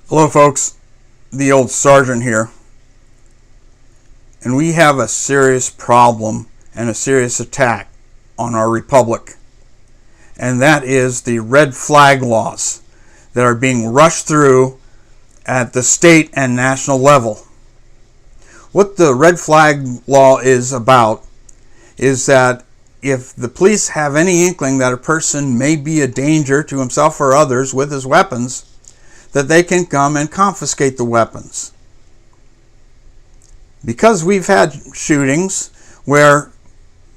Hello folks, the old sergeant here, and we have a serious problem and a serious attack on our republic, and that is the red flag laws that are being rushed through at the state and national level. What the red flag law is about is that if the police have any inkling that a person may be a danger to himself or others with his weapons, that they can come and confiscate the weapons. Because we've had shootings where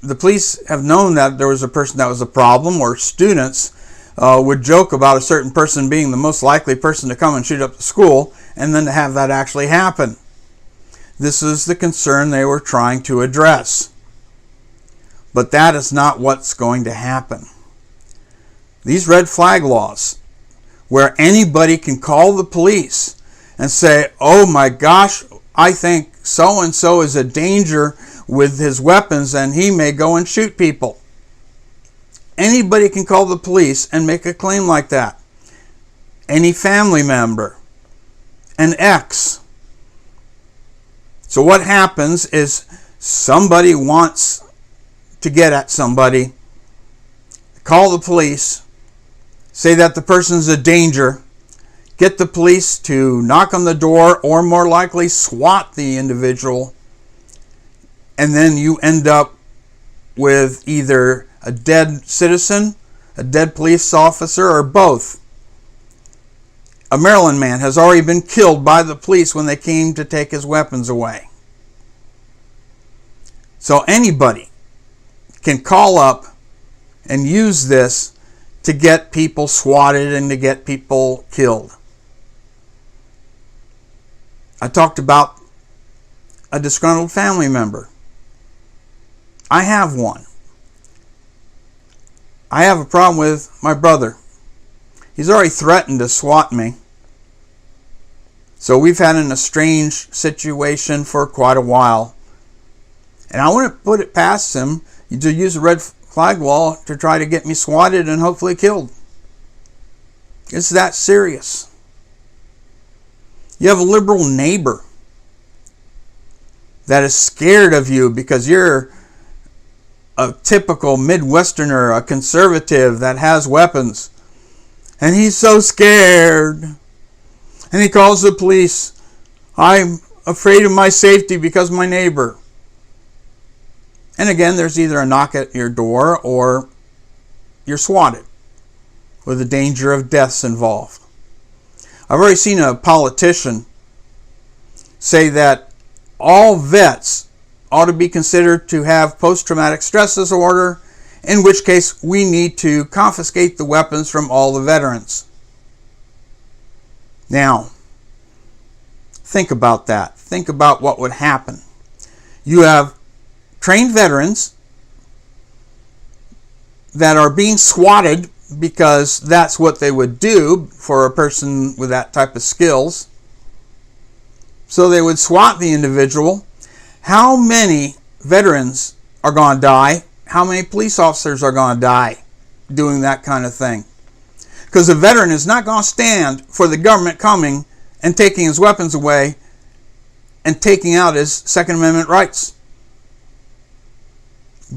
the police have known that there was a person that was a problem, or students would joke about a certain person being the most likely person to come and shoot up the school, and then to have that actually happen. This is the concern they were trying to address. But that is not what's going to happen. These red flag laws, where anybody can call the police and say, oh my gosh, I think so-and-so is a danger with his weapons and he may go and shoot people. Anybody can call the police and make a claim like that. Any family member, an ex. So what happens is somebody wants to get at somebody, call the police, say that the person's a danger, get the police to knock on the door or more likely swat the individual, and then you end up with either a dead citizen, a dead police officer, or both. A Maryland man has already been killed by the police when they came to take his weapons away. So anybody can call up and use this to get people swatted and to get people killed. I talked about a disgruntled family member. I have one. I have a problem with my brother. He's already threatened to swat me. So we've had an estranged situation for quite a while. And I want to put it past him to use a red flag law to try to get me swatted and hopefully killed. It's that serious. You have a liberal neighbor that is scared of you because you're a typical Midwesterner, a conservative that has weapons. And he's so scared. And he calls the police. I'm afraid of my safety because of my neighbor. And again, there's either a knock at your door or you're swatted with the danger of deaths involved. I've already seen a politician say that all vets ought to be considered to have post-traumatic stress disorder, in which case we need to confiscate the weapons from all the veterans. Now, think about that. Think about what would happen. You have trained veterans that are being swatted because that's what they would do for a person with that type of skills. So they would swat the individual. How many veterans are going to die? How many police officers are going to die doing that kind of thing? Because a veteran is not going to stand for the government coming and taking his weapons away and taking out his Second Amendment rights.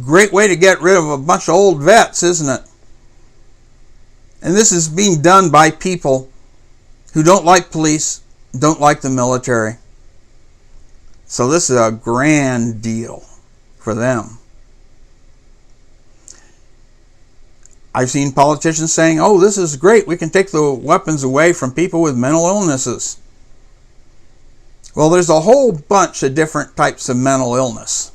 Great way to get rid of a bunch of old vets, isn't it? And this is being done by people who don't like police, don't like the military. So this is a grand deal for them. I've seen politicians saying, oh, this is great. We can take the weapons away from people with mental illnesses. Well, there's a whole bunch of different types of mental illness.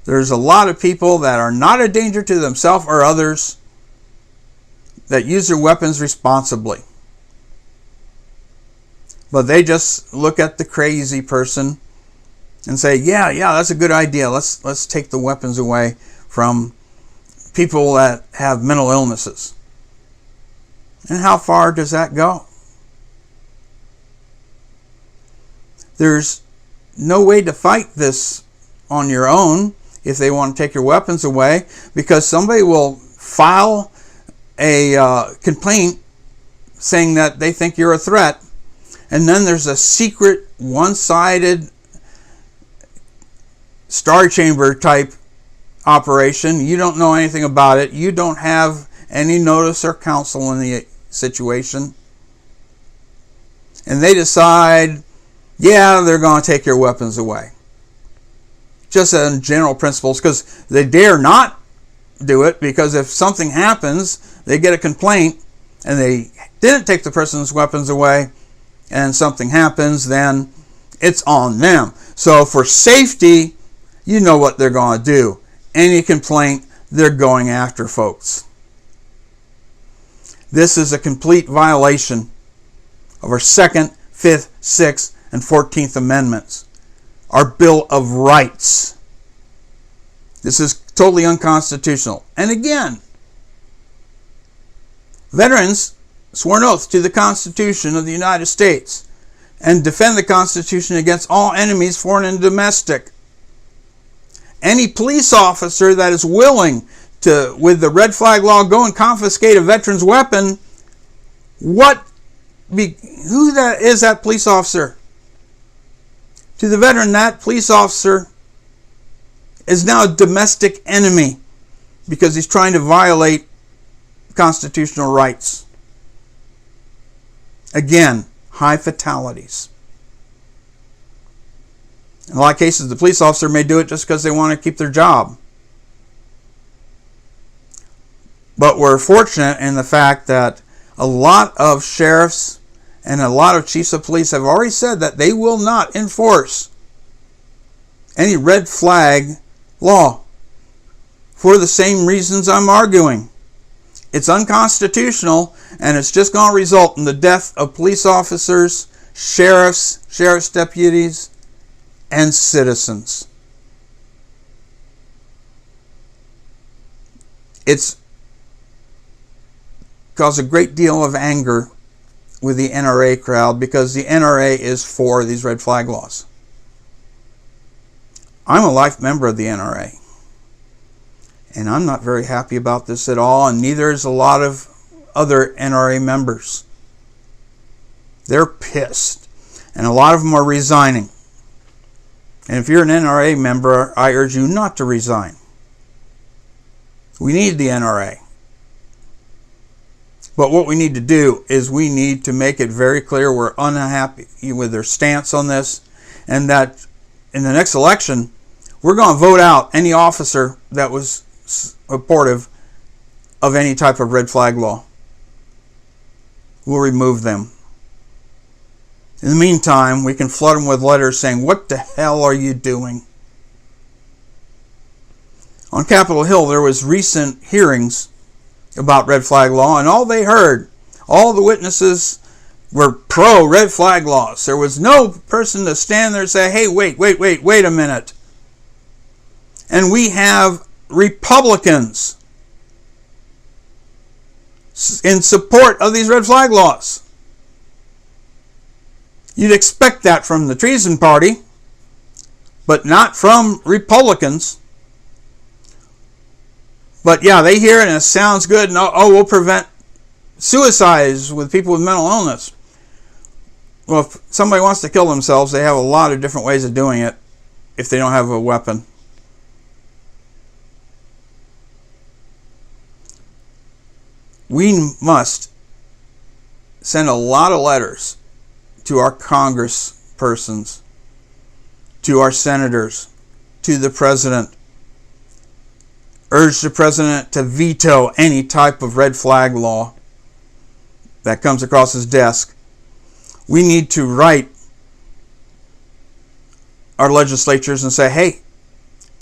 There's a lot of people that are not a danger to themselves or others that use their weapons responsibly. But they just look at the crazy person and say, yeah, that's a good idea. Let's take the weapons away from people that have mental illnesses. And how far does that go? There's no way to fight this on your own if they want to take your weapons away, because somebody will file a complaint saying that they think you're a threat, and then there's a secret, one-sided star chamber type operation. You don't know anything about it. You don't have any notice or counsel in the situation. And they decide, yeah, they're going to take your weapons away. Just in general principles, because they dare not do it, because if something happens, they get a complaint, and they didn't take the person's weapons away, and something happens, then it's on them. So for safety, you know what they're going to do. Any complaint, they're going after folks. This is a complete violation of our 2nd, 5th, 6th, and 14th Amendments, our Bill of Rights. This is totally unconstitutional. And again, veterans swore an oath to the Constitution of the United States and defend the Constitution against all enemies, foreign and domestic. Any police officer that is willing to, with the red flag law, go and confiscate a veteran's weapon, who is that police officer? To the veteran, that police officer is now a domestic enemy because he's trying to violate constitutional rights. Again, high fatalities. In a lot of cases, the police officer may do it just because they want to keep their job. But we're fortunate in the fact that a lot of sheriffs and a lot of chiefs of police have already said that they will not enforce any red flag law for the same reasons I'm arguing. It's unconstitutional, and it's just going to result in the death of police officers, sheriff's deputies, and citizens. It's caused a great deal of anger with the NRA crowd because the NRA is for these red flag laws. I'm a life member of the NRA, and I'm not very happy about this at all, and neither is a lot of other NRA members. They're pissed, and a lot of them are resigning. And if you're an NRA member, I urge you not to resign. We need the NRA. But what we need to do is we need to make it very clear we're unhappy with their stance on this, and that in the next election, we're going to vote out any officer that was supportive of any type of red flag law. We'll remove them. In the meantime, we can flood them with letters saying, "What the hell are you doing?" On Capitol Hill, there was recent hearings about red flag law, and all they heard, all the witnesses were pro red flag laws. There was no person to stand there and say, "Hey, wait a minute." And we have Republicans in support of these red flag laws. You'd expect that from the Treason Party, but not from Republicans. But yeah, they hear it and it sounds good. And we'll prevent suicides with people with mental illness. Well, if somebody wants to kill themselves, they have a lot of different ways of doing it if they don't have a weapon. We must send a lot of letters to our congresspersons, to our senators, to the president. Urge the president to veto any type of red flag law that comes across his desk. We need to write our legislatures and say, "Hey,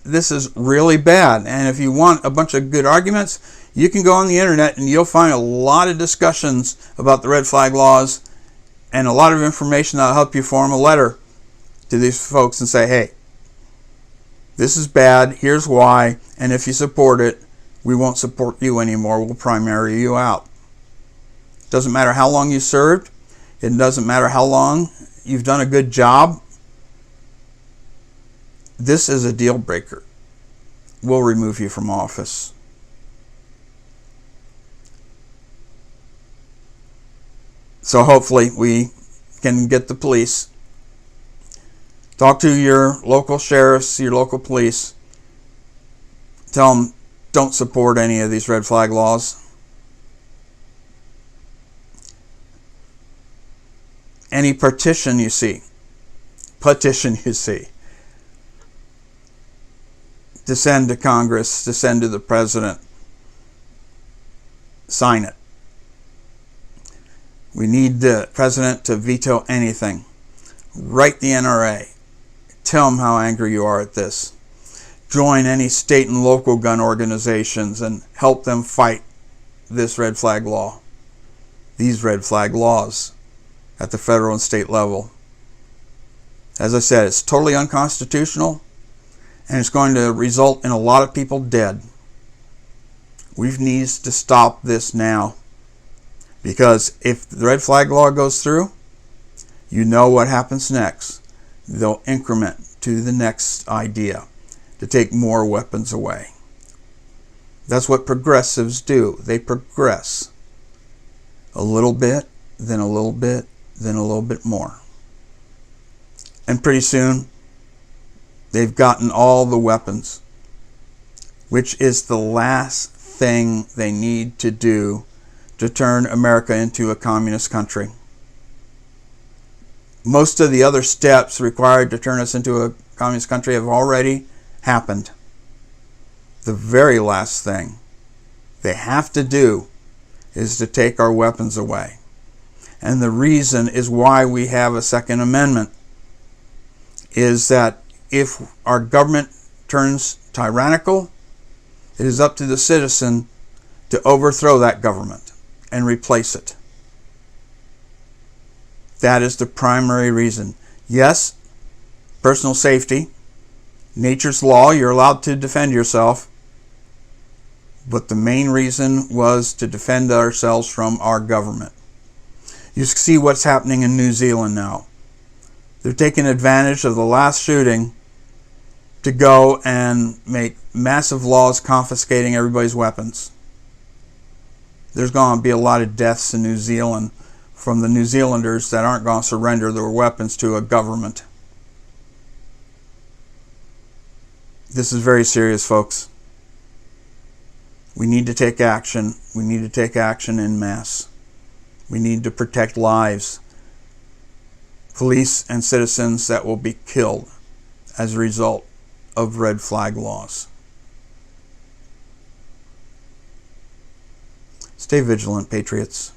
this is really bad." And if you want a bunch of good arguments, you can go on the internet and you'll find a lot of discussions about the red flag laws and a lot of information that'll help you form a letter to these folks and say, "Hey, this is bad, here's why, and if you support it, we won't support you anymore, we'll primary you out." It doesn't matter how long you served, it doesn't matter how long you've done a good job. This is a deal breaker. We'll remove you from office. So hopefully we can get the police. Talk to your local sheriffs, your local police. Tell them, don't support any of these red flag laws. Any petition you see, to send to Congress, to send to the president, sign it. We need the president to veto anything. Write the NRA. Tell them how angry you are at this. Join any state and local gun organizations and help them fight this red flag law. These red flag laws at the federal and state level. As I said, it's totally unconstitutional, and it's going to result in a lot of people dead. We need to stop this now, because if the red flag law goes through, you know what happens next. They'll increment to the next idea to take more weapons away. That's what progressives do. They progress a little bit, then a little bit, then a little bit more. And pretty soon, they've gotten all the weapons, which is the last thing they need to do to turn America into a communist country. Most of the other steps required to turn us into a communist country have already happened. The very last thing they have to do is to take our weapons away. And the reason is why we have a Second Amendment is that if our government turns tyrannical, it is up to the citizen to overthrow that government and replace it. That is the primary reason. Yes, personal safety, nature's law, you're allowed to defend yourself. But the main reason was to defend ourselves from our government. You see what's happening in New Zealand now. They're taking advantage of the last shooting to go and make massive laws confiscating everybody's weapons. There's going to be a lot of deaths in New Zealand from the New Zealanders that aren't going to surrender their weapons to a government. This is very serious, folks. We need to take action. We need to take action en masse. We need to protect lives. Police and citizens that will be killed as a result of red flag laws. Stay vigilant, patriots.